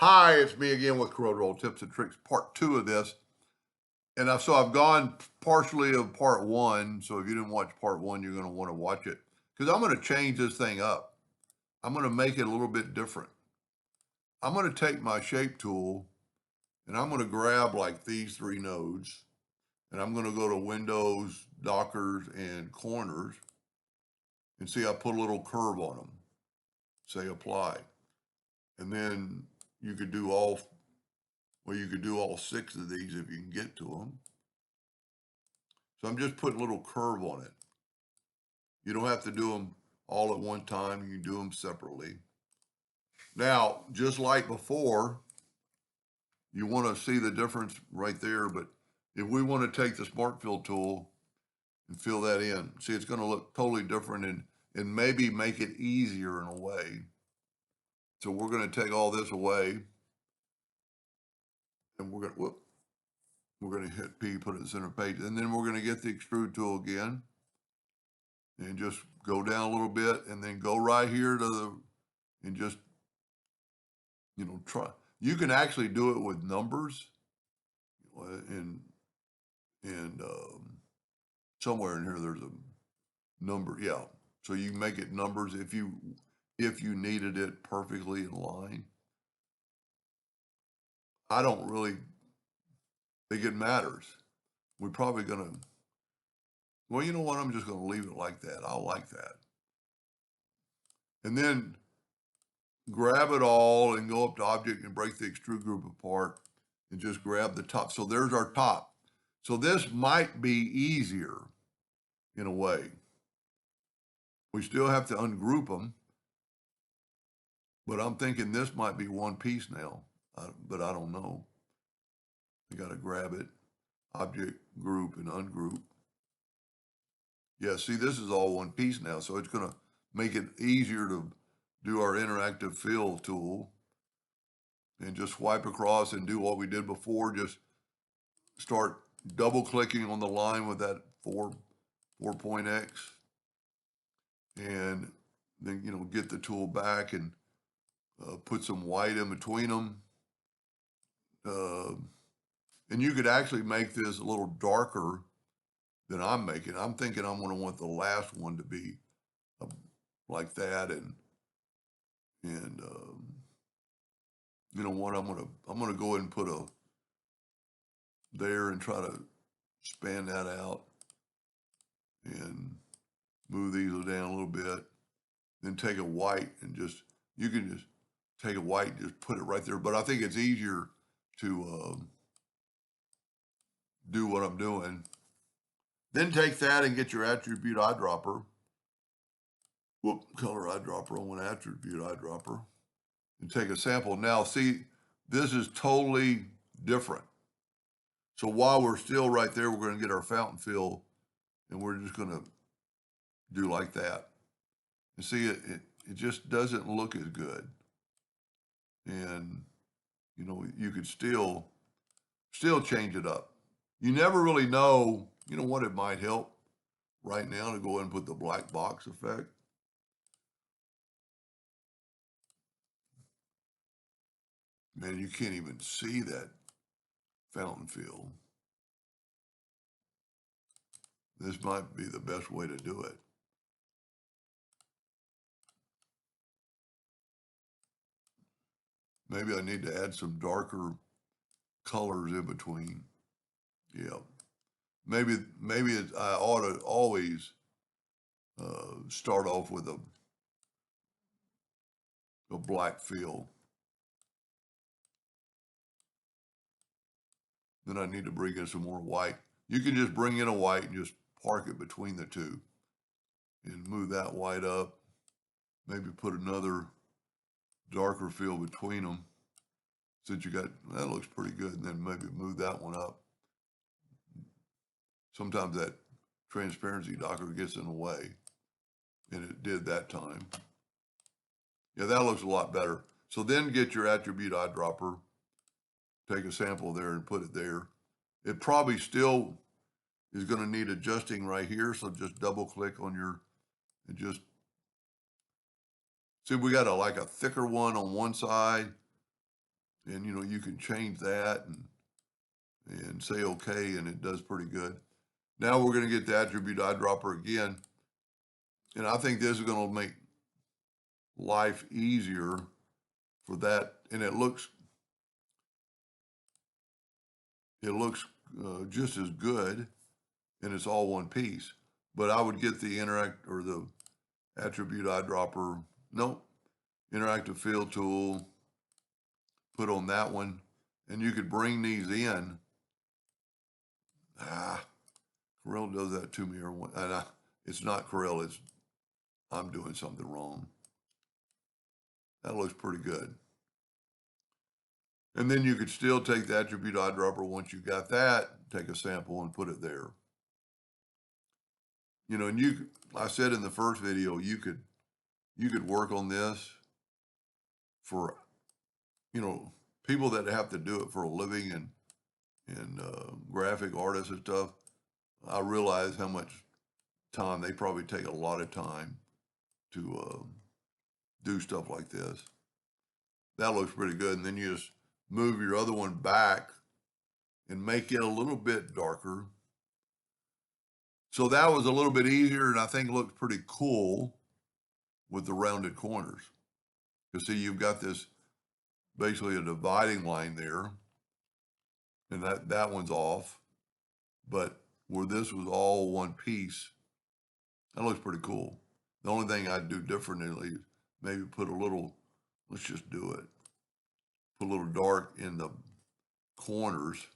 Hi, it's me again with Corel Tips and Tricks, part two of this. And so I've gone partially of part one. So if you didn't watch part one, you're going to want to watch it because I'm going to change this thing up. I'm going to make it a little bit different. I'm going to take my shape tool and I'm going to grab like these three nodes and I'm going to go to Windows, Dockers, and Corners and see I put a little curve on them. Say apply. And then you could do all six of these if you can get to them. So I'm just putting a little curve on it. You don't have to do them all at one time. You can do them separately. Now, just like before, you want to see the difference right there. But if we want to take the Smart Fill tool and fill that in, see, it's going to look totally different and maybe make it easier in a way. So we're going to take all this away and we're going to hit P, put it in the center page. And then we're going to get the extrude tool again and just go down a little bit and then go right here and just, try. You can actually do it with numbers and somewhere in here there's a number. Yeah. So you make it numbers if you needed it perfectly in line. I don't really think it matters. We're probably going to, well, you know what? I'm just going to leave it like that. I'll like that. And then grab it all and go up to object and break the extrude group apart and just grab the top. So there's our top. So this might be easier in a way. We still have to ungroup them, but I'm thinking this might be one piece now, but I don't know. I got to grab it, object, group, and ungroup. Yeah, see, this is all one piece now, so it's going to make it easier to do our interactive fill tool and just swipe across and do what we did before. Just start double clicking on the line with that 4 point X and then, get the tool back and put some white in between them. And you could actually make this a little darker than I'm making. I'm thinking I'm going to want the last one to be like that. And you know what? I'm going to go ahead and put a there and try to span that out and move these down a little bit. Then take a white and you can just take a white and just put it right there. But I think it's easier to do what I'm doing. Then take that and get your attribute eyedropper. Color eyedropper on one attribute eyedropper and take a sample. Now, see, this is totally different. So while we're still right there, we're going to get our fountain fill and we're just going to do like that. And see, it just doesn't look as good. And, you could still change it up. You never really know, what it might help right now to go ahead and put the black box effect. Man, you can't even see that fountain fill. This might be the best way to do it. Maybe I need to add some darker colors in between. Yeah. Maybe I ought to always start off with a black fill. Then I need to bring in some more white. You can just bring in a white and just park it between the two and move that white up. Maybe put another darker fill between them. Since that looks pretty good. And then maybe move that one up. Sometimes that transparency docker gets in the way. And it did that time. Yeah, that looks a lot better. So then get your attribute eyedropper, take a sample there and put it there. It probably still is going to need adjusting right here. So just double click on and just, see, we got like a thicker one on one side And, you know, you can change that and say okay, and it does pretty good. Now we're going to get the attribute eyedropper again. And I think this is going to make life easier for that. And it looks just as good, and it's all one piece. But I would get the interact or the attribute eyedropper. Nope. Interactive fill tool, put on that one, and you could bring these in. Corel does that to me, it's not Corel, I'm doing something wrong. That looks pretty good. And then you could still take the attribute eyedropper once you got that, take a sample and put it there. You know, and I said in the first video, you could work on this for, you know, people that have to do it for a living and graphic artists and stuff. I realize how much time they probably take, a lot of time to do stuff like this. That looks pretty good. And then you just move your other one back and make it a little bit darker. So that was a little bit easier, and I think looks pretty cool with the rounded corners. You see, you've got this basically a dividing line there, and that one's off. But where this was all one piece, that looks pretty cool. The only thing I'd do differently is maybe put a little, let's just do it, put a little dark in the corners,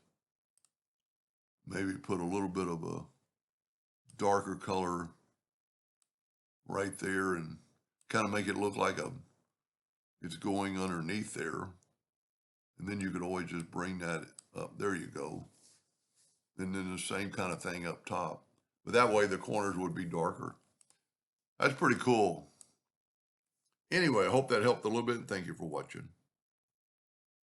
maybe put a little bit of a darker color right there and kind of make it look like it's going underneath there. And then you could always just bring that up. There you go. And then the same kind of thing up top. But that way the corners would be darker. That's pretty cool. Anyway, I hope that helped a little bit, and thank you for watching.